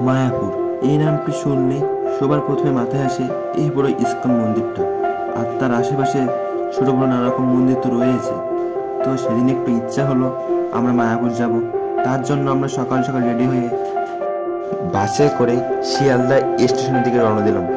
মায়াপুর এই নামটি শুনলে সবার প্রথমে মাথায় আসে এই বড় ইস্কন মন্দিরটা, আর তার আশেপাশে ছোট বড় নানা রকম মন্দির তো রয়েছে। তো সেদিন একটু ইচ্ছা হলো আমরা মায়াপুর যাব। তার জন্য আমরা সকাল সকাল রেডি হয়ে বাসে করে শিয়ালদা স্টেশনের দিকে রওনা দিলাম।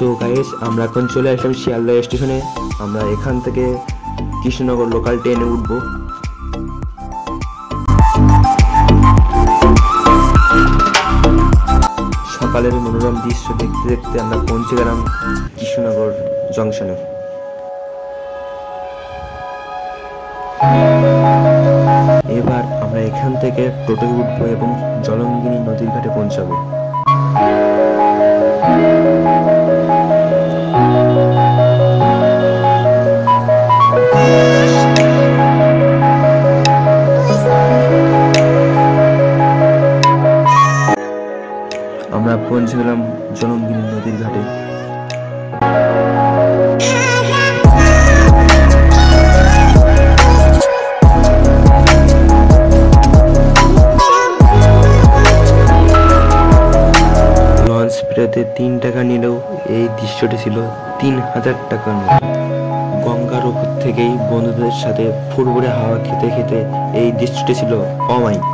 সো গাইস, আমরা এখন চলে আসলাম শিয়ালদা স্টেশনে। আমরা এখান থেকে কৃষ্ণনগর লোকাল ট্রেনে উঠব। সকালের মনোরম দৃশ্য দেখতে দেখতে আমরা পৌঁছে গেলাম কৃষ্ণনগর জংশনে। এবার আমরা এখান থেকে টোটোয় উঠবো এবং জলঙ্গিনী নদীর ঘাটে পৌঁছাবো। আমরা পৌঁছে গেলাম জলঙ্গিনী নদীর ঘাটে। লঞ্চ ফেরাতে 3 টাকা নিলেও এই দৃশ্যটি ছিল 3000 টাকার মতো। গঙ্গার উপর থেকেই বন্ধুদের সাথে ফুরফুরে হাওয়া খেতে খেতে এই দৃশ্যটি ছিল অমায়িক।